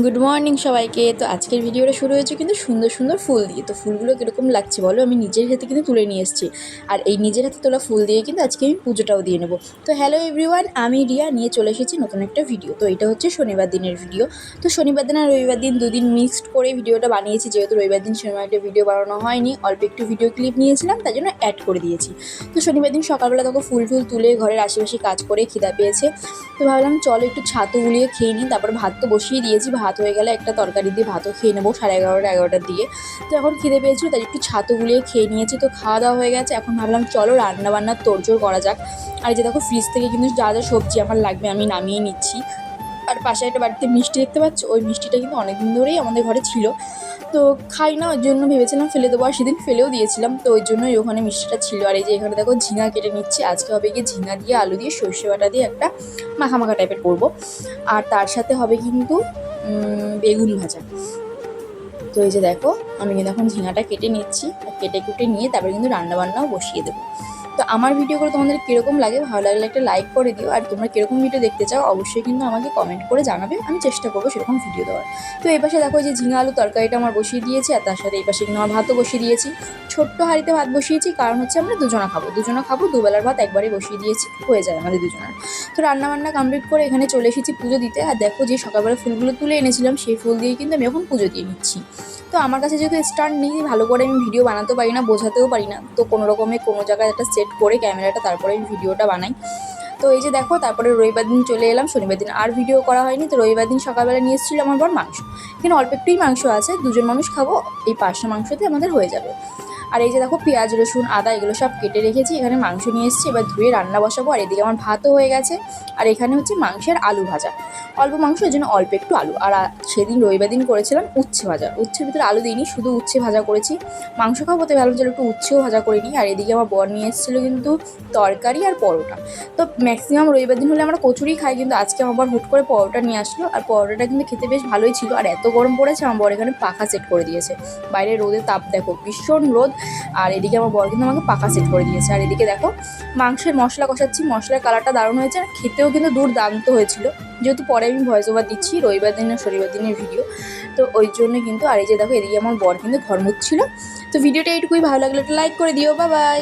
Good morning সবাইকে। তো আজকের ভিডিওটা শুরু হয়েছে কিন্তু সুন্দর সুন্দর ফুল দিয়ে। তো ফুলগুলো কীরকম লাগছে বলো, আমি নিজের হাতে কিন্তু তুলে নিয়ে এসেছি। আর এই নিজের হাতে তোলা ফুল দিয়ে কিন্তু আজকে আমি পুজোটাও দিয়ে নেবো। তো হ্যালো এভরিওয়ান, আমি রিয়া নিয়ে চলে এসেছি নতুন একটা ভিডিও। তো এটা হচ্ছে শনিবার দিনের ভিডিও। তো শনিবার দিন আর রবিবার দিন দুদিন মিক্সড করে ভিডিওটা বানিয়েছি, যেহেতু রবিবার দিন সেরকম একটা ভিডিও বানানো হয়নি, অল্প একটু ভিডিও ক্লিপ নিয়েছিলাম, তাই জন্য অ্যাড করে দিয়েছি। তো শনিবার দিন সকালবেলা তখন ফুল টুল তুলে ঘরের আশেপাশে কাজ করে খিদা পেয়েছে, তো ভাবলাম চলো একটু ছাতু গুলিয়ে খেয়ে নিই। তারপর ভাত তো বসিয়ে দিয়েছি, ভাত হয়ে গেলে একটা তরকারি দিয়ে ভাতও খেয়ে নেবো 11:30-11টার দিকে। তো এখন খিদে পেয়েছিল, তাই একটু ছাতু গুলিয়ে খেয়ে নিয়েছি। তো খাওয়া দাওয়া হয়ে গেছে, এখন ভাবলাম চলো রান্নাবান্নার তোড়জোড় করা যাক। আর এই যে দেখো ফ্রিজ থেকে কিন্তু যা যা সবজি আমার লাগবে আমি নামিয়ে নিচ্ছি। আর পাশে একটা বাড়িতে মিষ্টি দেখতে পাচ্ছ, ওই মিষ্টিটা কিন্তু অনেকদিন ধরেই আমাদের ঘরে ছিল, তো খাই না, ওই জন্য ভেবেছিলাম ফেলে দেবো, আর সেদিন ফেলেও দিয়েছিলাম, তো ওই জন্যই ওখানে মিষ্টিটা ছিল। আর এই যে এখানে দেখো ঝিঙা কেটে নিচ্ছি, আজকে হবে গিয়ে ঝিঙা দিয়ে আলু দিয়ে সর্ষে বাটা দিয়ে একটা মাখা মাখা টাইপের করবো। আর তার সাথে হবে কিন্তু বেগুন ভাজা। তো এই যে দেখো আমি কিন্তু এখন ঝিঙাটা কেটে নিচ্ছি, আর কেটে কুটে নিয়ে তারপরে কিন্তু রান্নাবান্নাও বসিয়ে দেবো। তো আমার ভিডিওগুলো তোমাদের কীরকম লাগে, ভালো লাগলে একটা লাইক করে দিও। আর তোমরা কীরকম ভিডিও দেখতে চাও অবশ্যই কিন্তু আমাকে কমেন্ট করে জানাবে, আমি চেষ্টা করবো সেরকম ভিডিও দেওয়ার। তো এই পাশে দেখো যে ঝিঙা আলু তরকারিটা আমার বসিয়ে দিয়েছি, আর তার সাথে এই পাশে কিন্তু আমার ভাতও বসিয়ে দিয়েছি। ছোট্ট হাঁড়িতে ভাত বসিয়েছি, কারণ হচ্ছে আমরা দুজনা খাবো, দুবেলার ভাত একবারেই বসিয়ে দিয়েছি, হয়ে যায় আমাদের দুজনের। তো রান্নাবান্না কমপ্লিট করে এখানে চলে এসেছি পুজো দিতে। আর দেখো যে সকালবেলা ফুলগুলো তুলে এনেছিলাম, সেই ফুল দিয়ে কিন্তু আমি এখন পুজো দিয়ে নিচ্ছি। তো আমার কাছে যেহেতু স্ট্যান্ড নেই, ভালো করে আমি ভিডিও বানাতেও পারি না, বোঝাতেও পারি না, তো কোনো রকমে কোনো জায়গায় একটা সেট করে ক্যামেরাটা তারপরে আমি ভিডিওটা বানাই। তো এই যে দেখো তারপরে রবিবার দিন চলে এলাম, শনিবার দিন আর ভিডিও করা হয়নি। তো রবিবার দিন সকালবেলা নিয়ে এসেছিলো আমার বর মাংস। এখানে অল্প একটুই মাংস আছে, দুজন মানুষ খাবো, এই 500 মাংসতে আমাদের হয়ে যাবে। আর এই যে দেখো পেঁয়াজ রসুন আদা এগুলো সব কেটে রেখেছি, এখানে মাংস নিয়ে এসেছি, এবার ধুয়ে রান্না বসাবো। আর এদিকে আমার ভাতও হয়ে গেছে, আর এখানে হচ্ছে মাংসের আলু ভাজা, অল্প মাংস এর জন্য অল্প একটু আলু। আর সেদিন রবিবার দিন করেছিলাম উচ্ছে ভাজা, উচ্ছের ভিতরে আলু দিইনি, শুধু উচ্ছে ভাজা করেছি। মাংস খাবো তো ভাবলাম চলো একটু উচ্ছেও ভাজা করে নিই। আর এদিকে আমার বর নিয়ে এসেছিলো কিন্তু তরকারি আর পরোটা। তো ম্যাক্সিমাম রবিবার দিন হলে আমরা কচুরি খাই, কিন্তু আজকে আমার বর হুট করে পরোটা নিয়ে আসলো, আর পরোটাটা কিন্তু খেতে বেশ ভালোই ছিল। আর এত গরম পড়েছে, আমার বর এখানে পাখা সেট করে দিয়েছে, বাইরে রোদের তাপ দেখো ভীষণ রোদ, আর এদিকে আমার বর কিন্তু আমাকে পাখা সেট করে দিয়েছে। আর এদিকে দেখো মাংসের মশলা কষাচ্ছি, মশলার কালারটা দারুণ হয়েছে, আর খেতেও কিন্তু দুর্দান্ত হয়েছিল। যেহেতু পরে আমি ভয়েস ওভার দিচ্ছি রবিবার দিন আর শনিবার দিনের ভিডিও, তো ওই জন্য কিন্তু। আর এই যে দেখো এদিকে আমার বর কিন্তু ঘর মুছছিল। তো ভিডিওটা এইটুকুই, ভালো লাগলে একটা লাইক করে দিও, বাই বাই।